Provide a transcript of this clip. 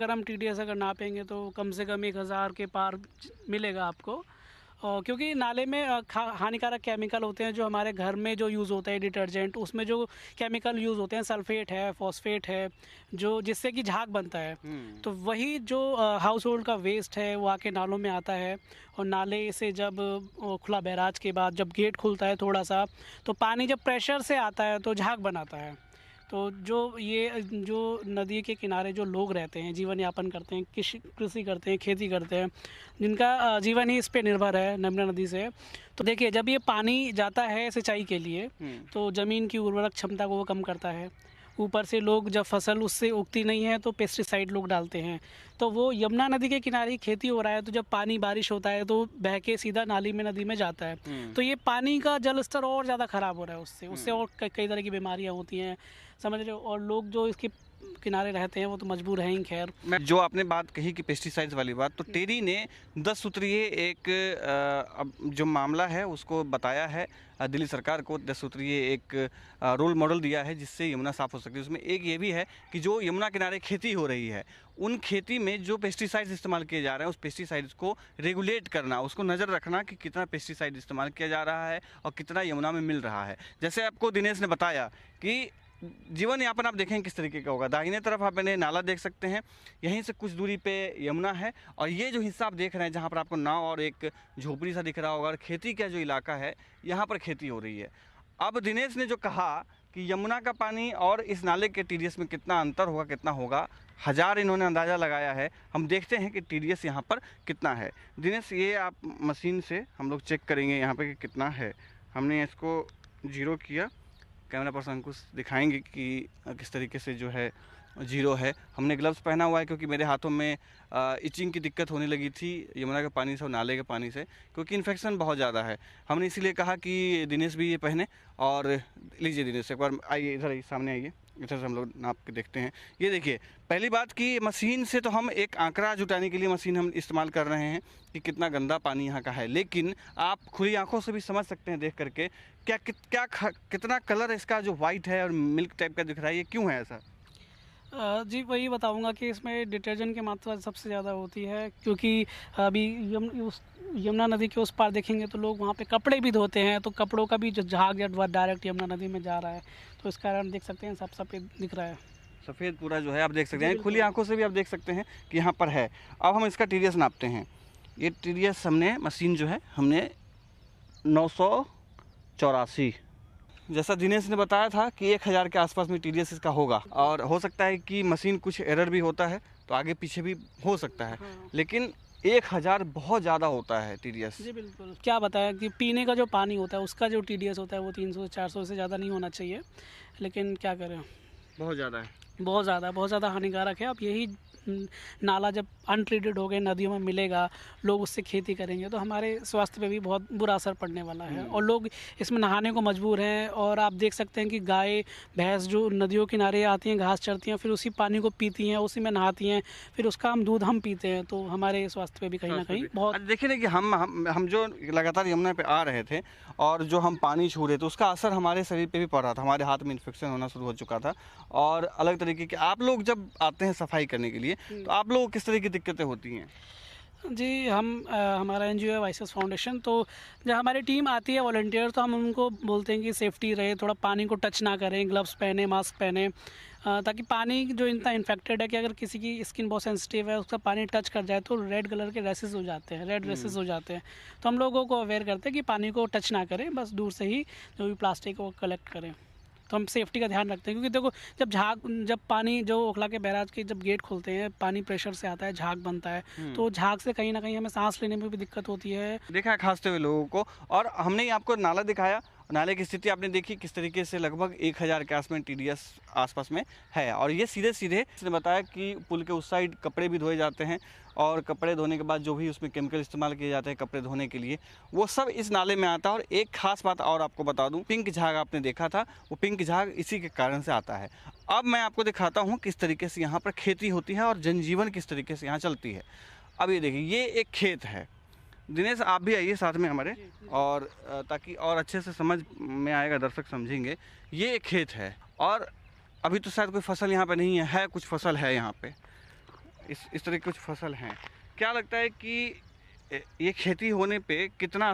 अगर हम टीडीएस अगर नापेंगे तो कम से कम 1000 के पार मिलेगा आपको। और क्योंकि नाले में हानिकारक केमिकल होते हैं जो हमारे घर में जो यूज़ होता है डिटर्जेंट, उसमें जो केमिकल यूज़ होते हैं सल्फेट है, फॉस्फेट है, जो जिससे कि झाग बनता है। तो वही जो हाउस होल्ड का वेस्ट है वो आके नालों में आता है। और नाले से जब खुला बैराज के बाद जब गेट खुलता है थोड़ा सा, तो पानी जब प्रेशर से आता है तो झाग बनाता है। तो जो नदी के किनारे जो लोग रहते हैं, जीवन यापन करते हैं, कृषि करते हैं, खेती करते हैं, जिनका जीवन ही इस पे निर्भर है नर्मदा नदी से। तो देखिए, जब ये पानी जाता है सिंचाई के लिए तो ज़मीन की उर्वरक क्षमता को वो कम करता है। ऊपर से लोग जब फसल उससे उगती नहीं है तो पेस्टिसाइड लोग डालते हैं। तो वो यमुना नदी के किनारे ही खेती हो रहा है, तो जब पानी बारिश होता है तो बह के सीधा नाली में, नदी में जाता है। तो ये पानी का जल स्तर और ज़्यादा ख़राब हो रहा है उससे और कई तरह की बीमारियाँ होती हैं, समझ रहे हो। और लोग जो इसके किनारे रहते हैं वो तो मजबूर हैं ही। खैर, मैं जो आपने बात कही कि पेस्टिसाइड्स वाली बात, तो टेरी ने 10 सूत्रीय एक अब जो मामला है उसको बताया है दिल्ली सरकार को। 10 सूत्रीय एक रोल मॉडल दिया है जिससे यमुना साफ़ हो सकती है। उसमें एक ये भी है कि जो यमुना किनारे खेती हो रही है उन खेती में जो पेस्टिसाइड्स इस्तेमाल किए जा रहे हैं उस पेस्टिसाइड्स को रेगुलेट करना, उसको नज़र रखना कि कितना पेस्टिसाइड इस्तेमाल किया जा रहा है और कितना यमुना में मिल रहा है। जैसे आपको दिनेश ने बताया कि जीवन यापन आप देखें किस तरीके का होगा। दाहिने तरफ आप इन्हें नाला देख सकते हैं, यहीं से कुछ दूरी पे यमुना है, और ये जो हिस्सा आप देख रहे हैं जहाँ पर आपको नाव और एक झोपड़ी सा दिख रहा होगा और खेती का जो इलाका है यहाँ पर खेती हो रही है। अब दिनेश ने जो कहा कि यमुना का पानी और इस नाले के टीडीएस में कितना अंतर होगा, कितना होगा, 1000 इन्होंने अंदाज़ा लगाया है। हम देखते हैं कि टीडीएस यहाँ पर कितना है। दिनेश, ये आप मशीन से हम लोग चेक करेंगे यहाँ पर कि कितना है। हमने इसको 0 किया, कैमरा पर्सन अंकुश दिखाएंगे कि किस तरीके से जो है 0 है। हमने ग्लव्स पहना हुआ है क्योंकि मेरे हाथों में इचिंग की दिक्कत होने लगी थी यमुना के पानी से और नाले के पानी से, क्योंकि इन्फेक्शन बहुत ज़्यादा है। हमने इसीलिए कहा कि दिनेश भी ये पहने। और लीजिए दिनेश, एक बार आइए इधर, आइए सामने आइए, इधर से हम लोग नाप के देखते हैं। ये देखिए, पहली बात कि मशीन से तो हम एक आंकड़ा जुटाने के लिए मशीन हम इस्तेमाल कर रहे हैं कि कितना गंदा पानी यहाँ का है, लेकिन आप खुली आंखों से भी समझ सकते हैं देख करके कितना कलर इसका जो वाइट है और मिल्क टाइप का दिख रहा है। ये क्यों है ऐसा? जी वही बताऊंगा कि इसमें डिटर्जेंट की मात्रा सबसे ज़्यादा होती है, क्योंकि अभी यमुना नदी के उस पार देखेंगे तो लोग वहाँ पे कपड़े भी धोते हैं, तो कपड़ों का भी जो झाग या डायरेक्ट यमुना नदी में जा रहा है, तो इस कारण देख सकते हैं सब सफ़ेद दिख रहा है। सफ़ेद पूरा जो है आप देख सकते हैं, खुली आंखों से भी आप देख सकते हैं कि यहाँ पर है। अब हम इसका टीडीएस नापते हैं। ये टीडीएस हमने मशीन जो है हमने 984, जैसा दिनेश ने बताया था कि 1000 के आसपास में टीडीएस इसका होगा। और हो सकता है कि मशीन कुछ एरर भी होता है तो आगे पीछे भी हो सकता है, लेकिन 1000 बहुत ज़्यादा होता है टीडीएस। जी बिल्कुल। क्या बताया कि पीने का जो पानी होता है उसका जो टीडीएस होता है वो 300 से 400 से ज़्यादा नहीं होना चाहिए, लेकिन क्या करें, बहुत ज़्यादा है, बहुत ज़्यादा हानिकारक है। अब यही नाला जब अनट्रीटेड हो गए नदियों में मिलेगा, लोग उससे खेती करेंगे तो हमारे स्वास्थ्य पे भी बहुत बुरा असर पड़ने वाला है, और लोग इसमें नहाने को मजबूर हैं। और आप देख सकते हैं कि गाय भैंस जो नदियों किनारे आती हैं, घास चरती हैं, फिर उसी पानी को पीती हैं, उसी में नहाती हैं, फिर उसका हम दूध हम पीते हैं, तो हमारे स्वास्थ्य पे भी कहीं ना कहीं बहुत। देखिए ना कि हम जो लगातार यमुना पे आ रहे थे और जो हम पानी छू रहे थे उसका असर हमारे शरीर पे भी पड़ रहा था, हमारे हाथ में इन्फेक्शन होना शुरू हो चुका था। और अलग तरीके के आप लोग जब आते हैं सफाई करने के लिए तो आप लोगों को किस तरह की दिक्कतें होती हैं? जी, हमारा एनजीओ है वाइसेस फाउंडेशन, तो जब हमारी टीम आती है वॉलंटियर तो हम उनको बोलते हैं कि सेफ्टी रहे, थोड़ा पानी को टच ना करें, ग्लव्स पहने, मास्क पहने, ताकि पानी जो इतना इन्फेक्टेड है कि अगर किसी की स्किन बहुत सेंसिटिव है, उसका पानी टच कर जाए तो रेड कलर के रैसेस हो जाते हैं, रेड रैसेस हो जाते हैं। तो हम लोगों को अवेयर करते हैं कि पानी को टच ना करें, बस दूर से ही जो भी प्लास्टिक को कलेक्ट करें। तो हम सेफ्टी का ध्यान रखते हैं, क्योंकि देखो जब पानी जो ओखला के बैराज के जब गेट खुलते हैं, पानी प्रेशर से आता है, झाग बनता है, तो झाग से कहीं ना कहीं हमें सांस लेने में भी दिक्कत होती है। देखा है खांसते हुए लोगों को। और हमने आपको नाला दिखाया, नाले की स्थिति आपने देखी किस तरीके से लगभग 1000 के आसपास टीडीएस आसपास में है। और ये सीधे सीधे इसने बताया कि पुल के उस साइड कपड़े भी धोए जाते हैं, और कपड़े धोने के बाद जो भी उसमें केमिकल इस्तेमाल किए जाते हैं कपड़े धोने के लिए, वो सब इस नाले में आता है। और एक खास बात और आपको बता दूं, पिंक झाग आपने देखा था, वो पिंक झाग इसी के कारण से आता है। अब मैं आपको दिखाता हूँ किस तरीके से यहाँ पर खेती होती है और जनजीवन किस तरीके से यहाँ चलती है। अब ये देखिए, ये एक खेत है। दिनेश, आप भी आइए साथ में हमारे, और ताकि और अच्छे से समझ में आएगा, दर्शक समझेंगे। ये एक खेत है और अभी तो शायद कोई फसल यहाँ पे नहीं है, कुछ फसल है यहाँ पे। इस तरह की कुछ फसल हैं। क्या लगता है कि ये खेती होने पे कितना